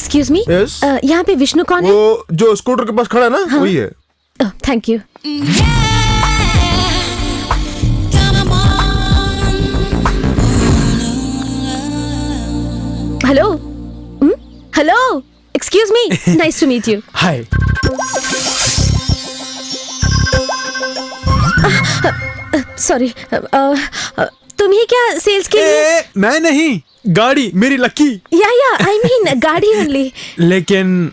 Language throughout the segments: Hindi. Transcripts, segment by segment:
Excuse me, Yes? यहाँ पे विष्णु कौन है? वो जो स्कूटर के पास खड़ा है ना, हाँ। वही है। Thank you. Hello, hello, excuse me, nice to meet you. Hi. Sorry, तुम ही क्या सेल्स के लिए? मैं नहीं, गाड़ी मेरी लक्की। या आई मीन गाड़ी ओनली। लेकिन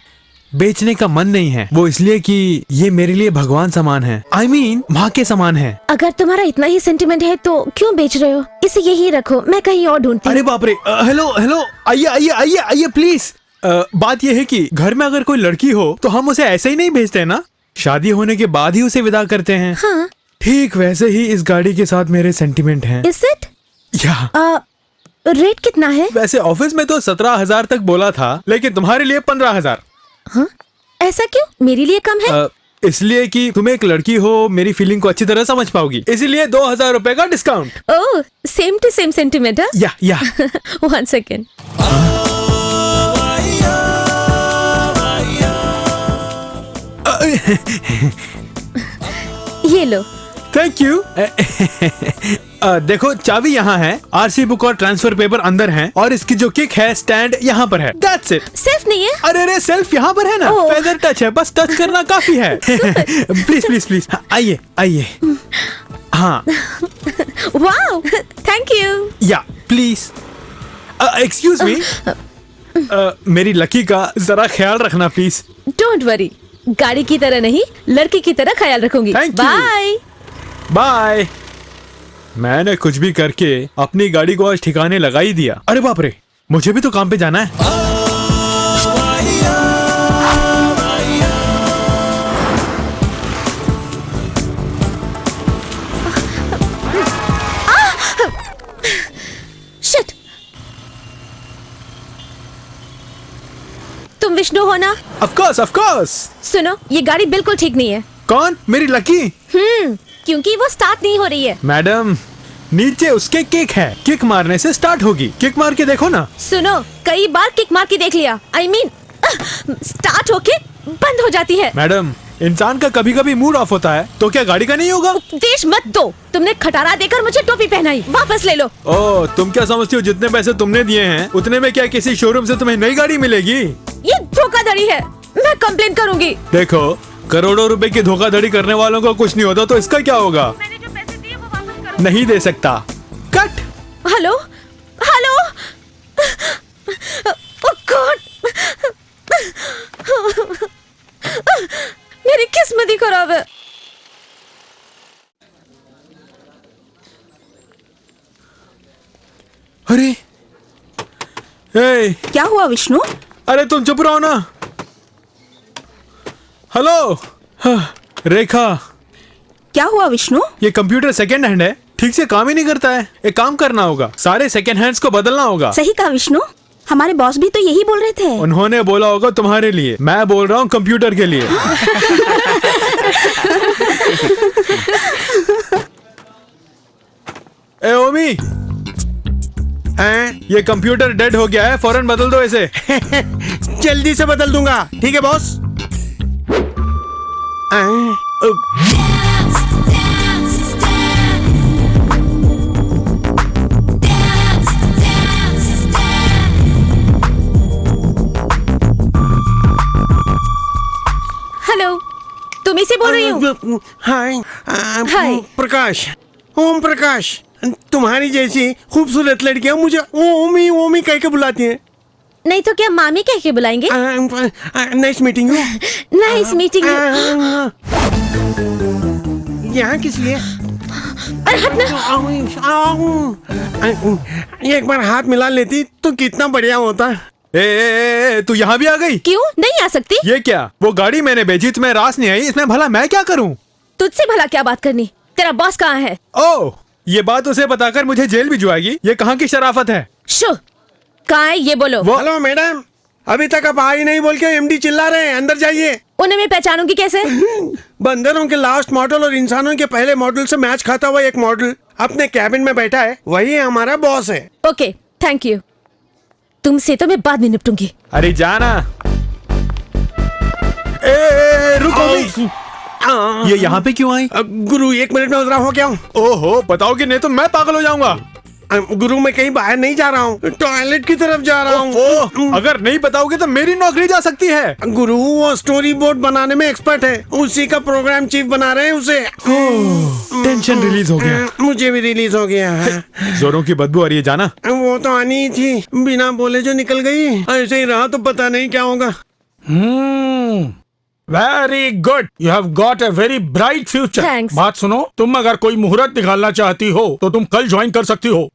बेचने का मन नहीं है, वो इसलिए कि ये मेरे लिए भगवान समान है। I mean, माँ के समान है। अगर तुम्हारा इतना ही सेंटिमेंट है तो क्यों बेच रहे हो? इसे यही रखो, मैं कहीं और ढूंढती हूँ। अरे बाप रे, हेलो हेलो, आइए आइए आइए आइए प्लीज। बात यह है कि घर में अगर कोई लड़की हो तो हम उसे ऐसे ही नहीं भेजते ना, शादी होने के बाद ही उसे विदा करते हैं। हाँ। ठीक वैसे ही इस गाड़ी के साथ मेरे सेंटिमेंट हैं। Is it? या रेट कितना है? वैसे ऑफिस में तो 17,000 तक बोला था, लेकिन तुम्हारे लिए 15,000। हाँ? ऐसा क्यों? मेरे लिए कम है? इसलिए कि तुम एक लड़की हो, मेरी फीलिंग को अच्छी तरह समझ पाओगी, इसीलिए 2,000 रुपए का discount. Oh, same to same sentiment. या वन सेकेंड। ये लो। Thank you. देखो चाबी यहाँ है, आरसी बुक और ट्रांसफर पेपर अंदर हैं, और इसकी जो किक है स्टैंड यहाँ पर है। That's it। सेल्फ नहीं है? अरे सेल्फ यहाँ पर है ना, ओह। फेदर टच है, बस टच करना काफी है। प्लीज प्लीज प्लीज, आइए आइए। हाँ वाओ, थैंक यू। या प्लीज। एक्सक्यूज मी, मेरी लकी का जरा ख्याल रखना प्लीज। डोंट वरी, गाड़ी की तरह नहीं, लड़की की तरह ख्याल रखूंगी। Thank you। बाय। बाय। मैंने कुछ भी करके अपनी गाड़ी को आज ठिकाने लगा ही दिया। अरे बाप रे, मुझे भी तो काम पे जाना है। शिट, तुम विष्णु हो ना? Of course. सुनो, ये गाड़ी बिल्कुल ठीक नहीं है। कौन? मेरी लकी? क्योंकि वो स्टार्ट नहीं हो रही है। मैडम, नीचे उसके किक है, किक मारने से स्टार्ट होगी। किक मार के देखो ना। सुनो, कई बार किक मार के देख लिया। I mean, स्टार्ट होके बंद हो जाती है। मैडम, इंसान का कभी कभी मूड ऑफ होता है, तो क्या गाड़ी का नहीं होगा? उपदेश मत दो। तुमने खटारा देकर मुझे टोपी पहनाई, वापस ले लो। ओह, तुम क्या समझती हो जितने पैसे तुमने दिए हैं उतने में क्या किसी शोरूम से तुम्हें नई गाड़ी मिलेगी? ये धोखाधड़ी है, मैं कंप्लेन करूंगी। देखो, करोड़ों रुपए की धोखाधड़ी करने वालों को कुछ नहीं होता, तो इसका क्या होगा? मैंने जो पैसे दिए वो वापस करो। नहीं दे सकता। Cut. Hello hello. Oh god, मेरी किस्मत ही खराब है। अरे ए, क्या हुआ विष्णु? अरे तुम चुप रहो ना। हेलो। हाँ, रेखा, क्या हुआ विष्णु? ये कंप्यूटर सेकेंड हैंड है, ठीक से काम ही नहीं करता है। एक काम करना होगा, सारे सेकेंड हैंड्स को बदलना होगा। सही कहा विष्णु, हमारे बॉस भी तो यही बोल रहे थे। उन्होंने बोला होगा तुम्हारे लिए, मैं बोल रहा हूँ कंप्यूटर के लिए। ए ओमी, ये कंप्यूटर डेड हो गया है, फौरन बदल दो इसे। जल्दी से बदल दूंगा। ठीक है बॉस। हेलो, तुम इसे बोल रही हो? हाय हाय। प्रकाश, ओम प्रकाश, तुम्हारी जैसी खूबसूरत लड़कियां मुझे ओमी ओमी कह के बुलाती हैं। नहीं तो क्या मामी कह के बुलाएंगे? Nice meeting you. Nice meeting. यहाँ किस लिए? अरे हट ना। एक बार हाथ मिला लेती तो कितना बढ़िया होता। ए, तू यहाँ भी आ गई? क्यों नहीं आ सकती? ये क्या? वो गाड़ी मैंने बेची, तुम्हें रास नहीं आई, इसमें भला मैं क्या करूँ? तुझसे भला क्या बात करनी? तेरा बॉस कहाँ है? ओह, ये बात उसे बताकर मुझे जेल भिजवाएगी? ये कहाँ की शराफत है? शो, कहाँ है ये बोलो। हेलो मैडम, अभी तक आप आई नहीं बोल के एमडी चिल्ला रहे हैं। अंदर जाइए। उन्हें मैं पहचानूंगी कैसे? बंदरों के लास्ट मॉडल और इंसानों के पहले मॉडल से मैच खाता हुआ एक मॉडल अपने कैबिन में बैठा है, वही हमारा बॉस है। Okay, thank you. तुमसे तो मैं बाद में निपटूंगी। अरे जाना। रुको भी। ये यहाँ पे क्यों आई? गुरु 1 मिनट में उधर हो क्या हूँ? ओहो, बताओगे नहीं तो मैं पागल हो जाऊंगा। गुरु मैं कहीं बाहर नहीं जा रहा हूँ, टॉयलेट की तरफ जा रहा हूँ। ओहो, अगर नहीं बताओगे तो मेरी नौकरी जा सकती है। गुरु वो स्टोरी बोर्ड बनाने में एक्सपर्ट है, उसी का प्रोग्राम चीफ बना रहे हैं उसे। टेंशन रिलीज हो गया। मुझे भी रिलीज हो गया है। जोरों की बदबू आ रही है जाना। वो तो आनी ही थी, बिना बोले जो निकल गई। ऐसे ही रहा तो पता नहीं क्या होगा। Very good, you have got a very bright future. Thanks. बात सुनो, तुम अगर कोई मुहूर्त निकालना चाहती हो तो तुम कल ज्वाइन कर सकती हो।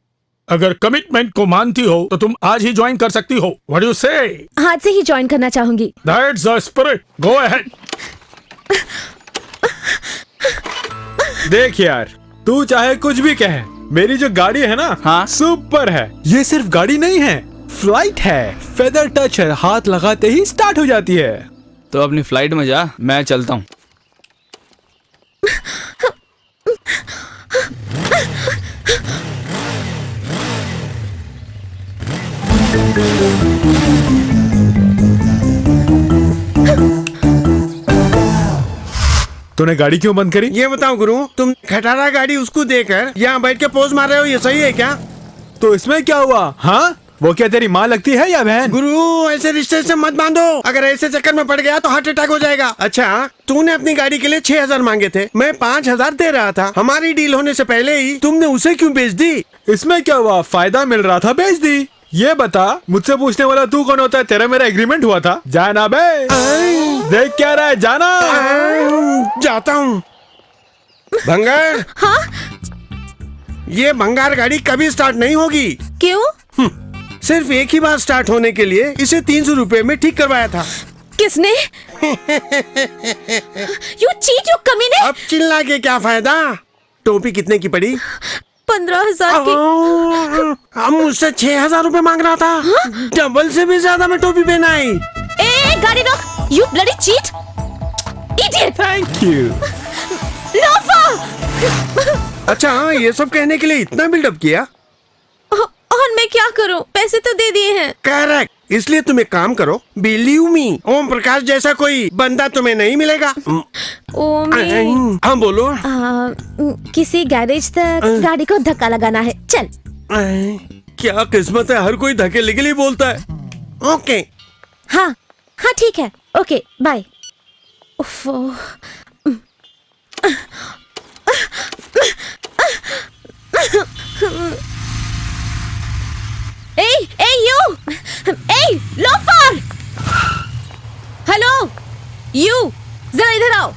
अगर कमिटमेंट को मानती हो तो तुम आज ही ज्वाइन कर सकती हो। व्हाट डू यू से? आज से ही ज्वाइन करना चाहूंगी। That's the spirit, go ahead. देख यार, तू चाहे कुछ भी कहे, मेरी जो गाड़ी है ना, हाँ? सुपर है। ये सिर्फ गाड़ी नहीं है, फ्लाइट है। फेदर टच है, हाथ लगाते ही स्टार्ट हो जाती है। तो अपनी फ्लाइट में जा, मैं चलता हूँ। तूने गाड़ी क्यों बंद करी? ये बताओ गुरु, तुम खटारा गाड़ी उसको देकर यहाँ बैठ के पोज मार रहे हो, ये सही है क्या? तो इसमें क्या हुआ? हाँ, वो क्या तेरी माँ लगती है या बहन? गुरु ऐसे रिश्ते से मत बांधो, अगर ऐसे चक्कर में पड़ गया तो हार्ट अटैक हो जाएगा। अच्छा, तूने अपनी गाड़ी के लिए 6,000 मांगे थे, मैं 5,000 दे रहा था। हमारी डील होने से पहले ही तुमने उसे क्यों बेच दी? इसमें क्या हुआ? फायदा मिल रहा था, बेच दी। ये बता, मुझसे पूछने वाला तू कौन होता है? तेरा मेरा एग्रीमेंट हुआ था। जाना बे। देख क्या रहा है, जाना। जाता हूँ। भंगार। हाँ? ये भंगार गाड़ी कभी स्टार्ट नहीं होगी। क्यों? सिर्फ एक ही बार स्टार्ट होने के लिए इसे 300 रुपए में ठीक करवाया था। किसने? यू चीट, यू कमीने। अब चिल्ला के क्या फायदा? टोपी कितने की पड़ी? 15,000 की। हम मुझसे 6,000 रुपए मांग रहा था। डबल से भी ज्यादा में टोपी पहना आई। ए, गाड़ी रोक। You bloody cheat, idiot. Thank you. Loafer. अच्छा, ये सब कहने के लिए इतना बिल्डअप किया? और मैं क्या करूं? पैसे तो दे दिए हैं। करेक्ट, इसलिए तुम एक काम करो, बिलीव मी, ओम प्रकाश जैसा कोई बंदा तुम्हें नहीं मिलेगा। हाँ बोलो। किसी गैरेज तक गाड़ी को धक्का लगाना है, चल। क्या किस्मत है, हर कोई धकेले के लिए बोलता है। ओके। हाँ हाँ ठीक है, ओके बाय। उफ़्फ़ो। Hey, you! Hey, loafer! Hello, you! जरा इधर आओ।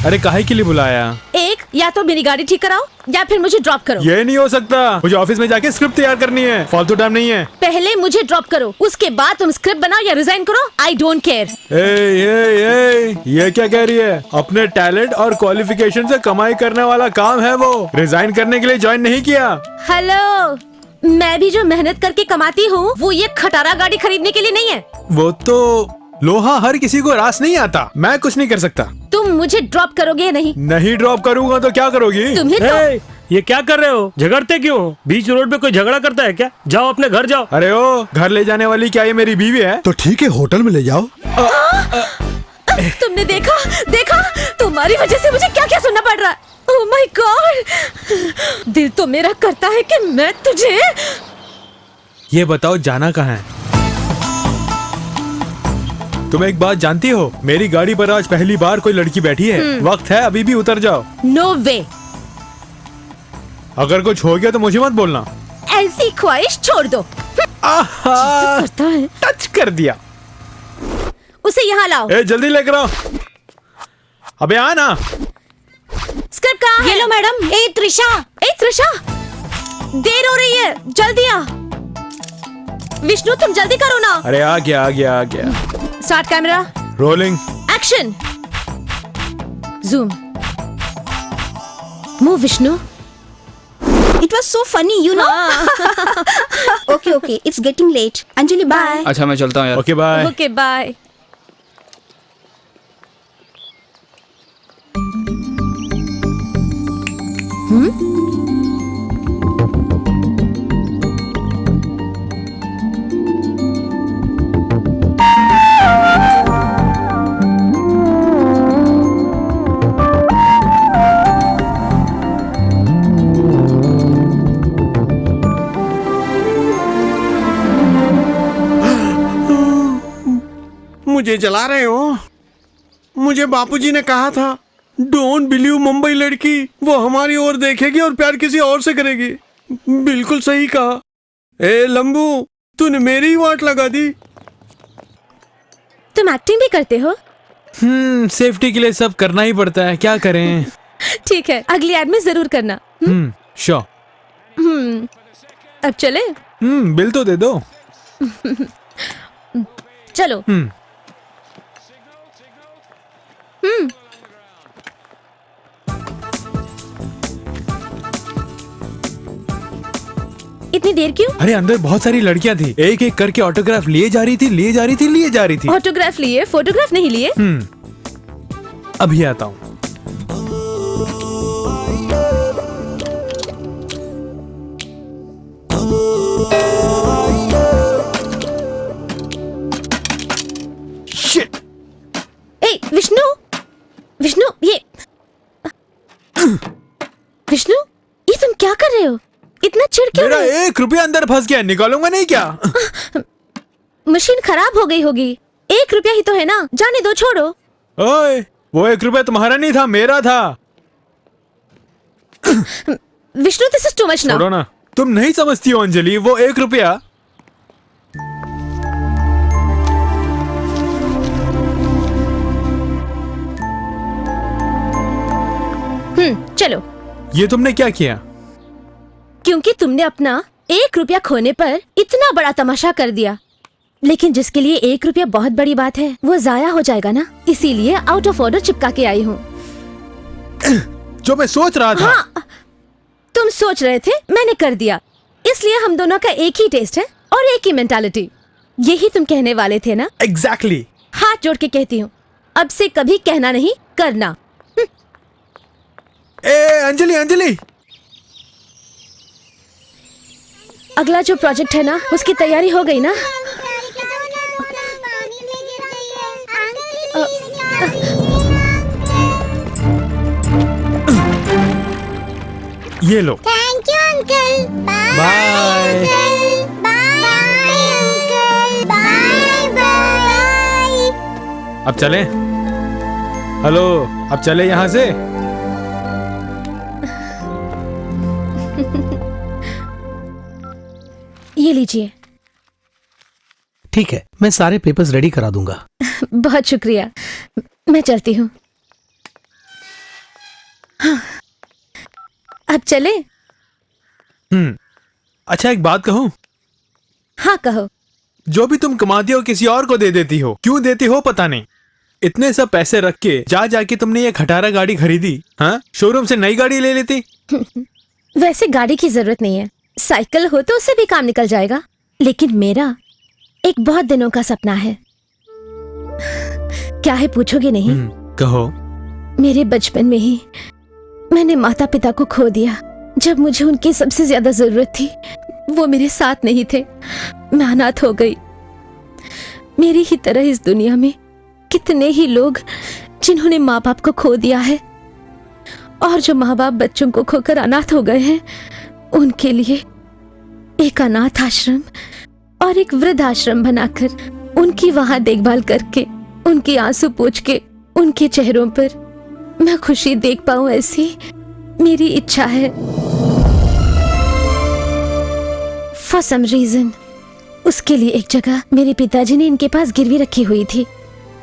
अरे काहे के लिए बुलाया? एक, या तो मेरी गाड़ी ठीक कराओ या फिर मुझे ड्रॉप करो। ये नहीं हो सकता, मुझे ऑफिस में जाके स्क्रिप्ट तैयार करनी है, फालतू टाइम नहीं है। पहले मुझे ड्रॉप करो, उसके बाद तुम स्क्रिप्ट बनाओ या रिजाइन करो। I don't care. ये क्या कह रही है? अपने टैलेंट और क्वालिफिकेशन से कमाई करने वाला काम है वो। रिजाइन करने के लिए ज्वाइन नहीं किया। हेलो, मैं भी जो मेहनत करके कमाती हूँ वो ये खटारा गाड़ी खरीदने के लिए नहीं है। वो तो लोहा हर किसी को रास नहीं आता, मैं कुछ नहीं कर सकता। तुम मुझे ड्रॉप करोगे या नहीं? नहीं ड्रॉप करूंगा तो क्या करोगी? तुम्हें तो ये क्या कर रहे हो? झगड़ते क्यों हो? बीच रोड पे कोई झगड़ा करता है क्या? जाओ अपने घर जाओ। अरे ओ, घर ले जाने वाली क्या ये मेरी बीवी है? तो ठीक है, होटल में ले जाओ। तुमने देखा तुम्हारी वजह से मुझे क्या क्या सुनना पड़ रहा है। ओह माय गॉड, दिल तो मेरा करता है कि मैं तुझे। ये बताओ, जाना कहाँ है? तुम एक बात जानती हो, मेरी गाड़ी पर आज पहली बार कोई लड़की बैठी है। वक्त है, अभी भी उतर जाओ। नो वे। अगर कुछ हो गया तो मुझे मत बोलना। ऐसी ख्वाहिश छोड़ दो। आहा, करता है। टच कर दिया। उसे यहाँ लाओ। ए, जल्दी लेकर आओ। अबे आना। स्क्रिप्ट कहाँ है? ये लो मैडम। ए त्रिशा, देर हो रही है, जल्दी आ। विष्णु तुम जल्दी करो ना। अरे आ गया। Start camera, rolling, action, zoom, move Vishnu. It was so funny, you know. Okay, it's getting late. Anjali, bye. अच्छा मैं चलता हूँ यार। Okay bye. Okay bye. मुझे जला रहे हो? मुझे बापूजी ने कहा था, डोंट बिलीव मुंबई लड़की, वो हमारी ओर देखेगी और प्यार किसी और से करेगी। बिल्कुल सही कहा। ए लंबू, तूने मेरी ही वाट लगा दी। तुम एक्टिंग भी करते हो? सेफ्टी के लिए सब करना ही पड़ता है, क्या करें। ठीक है, अगली एड में जरूर करना। श्योर। अब चले? बिल तो दे दो। चलो। इतनी देर क्यों? अरे अंदर बहुत सारी लड़कियां थी, एक एक करके ऑटोग्राफ लिए जा रही थी। ऑटोग्राफ लिए, फोटोग्राफ नहीं लिए? अभी आता हूँ। Shit! ए विष्णु, विष्णु ये विष्णु, ये तुम क्या कर रहे हो? इतना चिढ़ क्यों मेरा रहे हो? 1 रुपया अंदर फंस गया, निकालूंगा नहीं क्या? मशीन खराब हो गई होगी। 1 रुपया ही तो है ना, जाने दो, छोड़ो। ओए, वो 1 रुपया तुम्हारा नहीं था, मेरा था। Vishnu, this is too much now. छोड़ो ना, तुम नहीं समझती हो अंजलि, वो 1 रुपया। चलो। ये तुमने क्या किया? क्योंकि तुमने अपना 1 रुपया खोने पर इतना बड़ा तमाशा कर दिया। लेकिन जिसके लिए 1 रुपया बहुत बड़ी बात है, वो जाया हो जाएगा ना, इसीलिए आउट ऑफ ऑर्डर चिपका के आई हूँ। जो मैं सोच रहा था। हाँ, तुम सोच रहे थे, मैंने कर दिया। इसलिए हम दोनों का एक ही टेस्ट है और एक ही मेंटालिटी। यही तुम कहने वाले थे ना? एग्जैक्टली। हाथ जोड़ के कहती हूँ, अब से कभी कहना नहीं, करना। ए अंजलि, अंजलि, अगला जो प्रोजेक्ट है ना, उसकी तैयारी हो गई ना? ये लो। Thank you uncle. Bye. Bye uncle. Bye bye. अब चलें? हेलो, अब चले यहाँ से? ये लीजिए। ठीक है, मैं सारे पेपर्स रेडी करा दूंगा। बहुत शुक्रिया, मैं चलती हूँ। हाँ, अब चले? अच्छा, एक बात कहूँ? हाँ कहो। जो भी तुम कमाती हो किसी और को दे देती हो, क्यों देती हो पता नहीं। इतने सब पैसे रख के जाके तुमने ये खटारा गाड़ी खरीदी, हाँ? शोरूम से नई गाड़ी ले लेती। वैसे गाड़ी की जरूरत नहीं है, साइकिल हो तो उससे भी काम निकल जाएगा। लेकिन मेरा एक बहुत दिनों का सपना है। क्या है पूछोगे नहीं? कहो। मेरे बचपन में ही मैंने माता पिता को खो दिया। जब मुझे उनकी सबसे ज्यादा जरूरत थी, वो मेरे साथ नहीं थे। मैं अनाथ हो गई। मेरी ही तरह इस दुनिया में कितने ही लोग जिन्होंने माँ बाप को खो दिया है, और जो माँ बाप बच्चों को खोकर अनाथ हो गए हैं, उनके लिए एक अनाथ आश्रम और एक वृद्ध आश्रम बनाकर उनकी वहां देखभाल करके, उनके आंसू पोंछ के, उनके चेहरों पर मैं खुशी देख पाऊं, ऐसी मेरी इच्छा है। फॉर सम रीजन उसके लिए एक जगह मेरे पिताजी ने इनके पास गिरवी रखी हुई थी।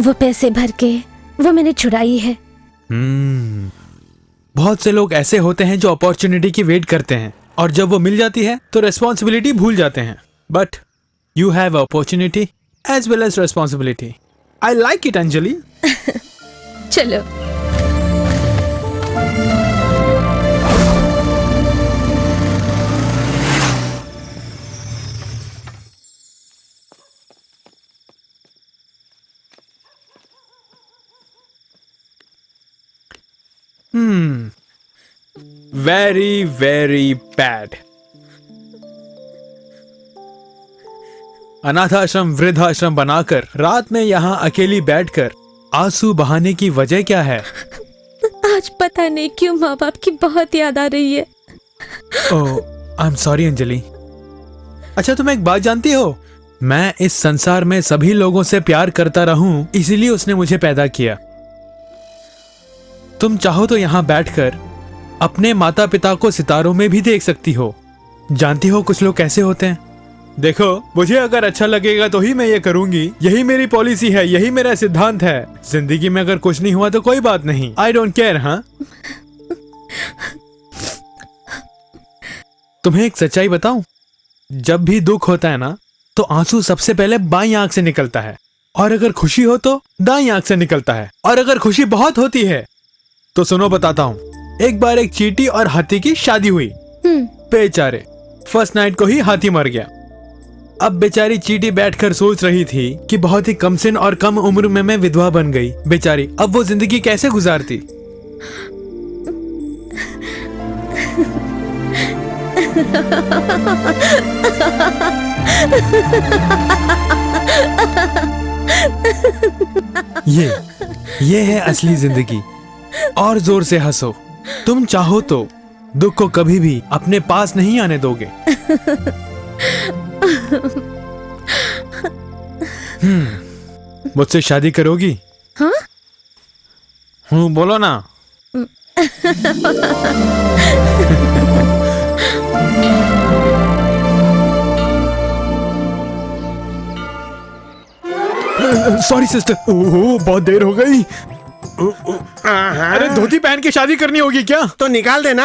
वो पैसे भर के वो मैंने छुड़ाई है। बहुत से लोग ऐसे होते हैं जो अपॉर्चुनिटी की वेट करते हैं, और जब वो मिल जाती है तो रेस्पॉन्सिबिलिटी भूल जाते हैं। But you have opportunity as well as responsibility. I like it Anjali. चलो। Very very bad. अनाथाश्रम वृद्धाश्रम बनाकर रात में यहाँ अकेली बैठकर आंसू बहाने की वजह क्या है? आज पता नहीं क्यों माँ बाप की बहुत याद आ रही है। ओह, आई एम सॉरी अंजलि। अच्छा, तुम एक बात जानती हो? मैं इस संसार में सभी लोगों से प्यार करता रहूं, इसीलिए उसने मुझे पैदा किया। तुम चाहो तो यहाँ बैठकर अपने माता पिता को सितारों में भी देख सकती हो। जानती हो कुछ लोग कैसे होते हैं? देखो, मुझे अगर अच्छा लगेगा तो ही मैं ये करूंगी। यही मेरी पॉलिसी है, यही मेरा सिद्धांत है। जिंदगी में अगर कुछ नहीं हुआ तो कोई बात नहीं, आई डोंट केयर। हाँ, तुम्हें एक सच्चाई बताऊं? जब भी दुख होता है ना, तो आंसू सबसे पहले बाईं आंख से निकलता है, और अगर खुशी हो तो दाईं आंख से निकलता है। और अगर खुशी बहुत होती है तो सुनो बताता हूँ। एक बार एक चींटी और हाथी की शादी हुई। बेचारे फर्स्ट नाइट को ही हाथी मर गया। अब बेचारी चींटी बैठकर सोच रही थी कि बहुत ही कमसिन और कम उम्र में मैं विधवा बन गई। बेचारी अब वो जिंदगी कैसे गुजारती। ये है असली जिंदगी। और जोर से हंसो। तुम चाहो तो दुख को कभी भी अपने पास नहीं आने दोगे। मुझसे शादी करोगी? हाँ? बोलो ना। सॉरी सिस्टर, ओह बहुत देर हो गई। अरे धोती पहन के शादी करनी होगी क्या? तो निकाल देना।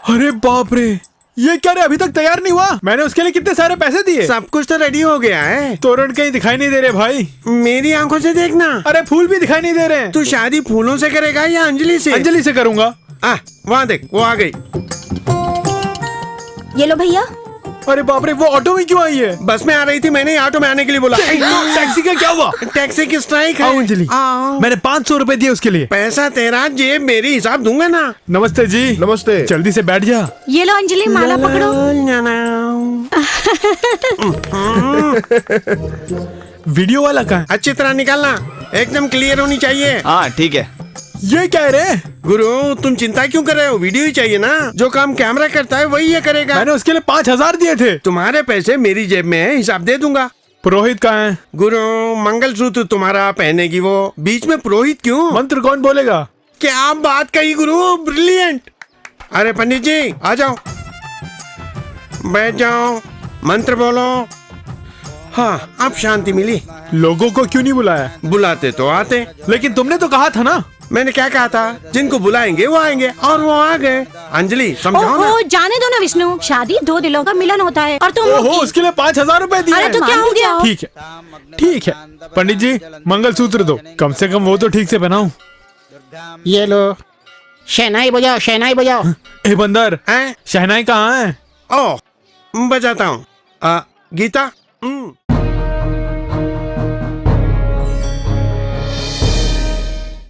अरे बाप रे, ये क्या रे, अभी तक तैयार नहीं हुआ? मैंने उसके लिए कितने सारे पैसे दिए। सब कुछ तो रेडी हो गया है। तोरण कहीं दिखाई नहीं दे रहे भाई। मेरी आंखों से देखना। अरे फूल भी दिखाई नहीं दे रहे। तू शादी फूलों से करेगा या अंजलि से? अंजलि से करूंगा। वहाँ देख, वो आ गई। ये लो भैया। अरे बाप रे, वो ऑटो में क्यों आई है? बस में आ रही थी, मैंने ऑटो में आने के लिए बोला। टैक्सी का क्या हुआ? टैक्सी की स्ट्राइक आओ है। अंजलि, आओ। मैंने 500 रुपए दिए उसके लिए। पैसा तेरा, जेब मेरी, हिसाब दूंगा ना। नमस्ते जी। नमस्ते। जल्दी से बैठ जा। ये लो अंजलि, माला पकड़ो। वीडियो वाला कहाँ है? अच्छी तरह निकालना, एकदम क्लियर होनी चाहिए। हाँ ठीक है। ये क्या है रे? गुरु तुम चिंता क्यों कर रहे हो? वीडियो ही चाहिए ना। जो काम कैमरा करता है वही ये करेगा। मैंने उसके लिए 5000 दिए थे। तुम्हारे पैसे मेरी जेब में है, हिसाब दे दूंगा। पुरोहित कहाँ है? गुरु मंगलसूत्र तुम्हारा पहनेगी वो, बीच में पुरोहित क्यों? मंत्र कौन बोलेगा? क्या बात कही गुरु, ब्रिलियंट। अरे पंडित जी आ जाओ, बैठ जाओ, मंत्र बोलो। हाँ अब शांति मिली। लोगों को क्यों नहीं बुलाया? बुलाते तो आते। लेकिन तुमने तो कहा था ना। मैंने क्या कहा था? जिनको बुलाएंगे वो आएंगे, और वो आ गए। अंजलि समझाओ ना। ओहो, जाने दो ना विष्णु, शादी दो दिलों का मिलन होता है। और तुम ओहो, उसके लिए 5000 रुपए दिए। अरे तो क्या हो गया? ठीक है ठीक है, पंडित जी मंगलसूत्र दो, कम से कम वो तो ठीक से बनाऊं। ये लो, शहनाई बजाओ, शहनाई बजाओ। ए बंदर, हैं? शहनाई कहाँ है? ओ बजाता हूँ। गीता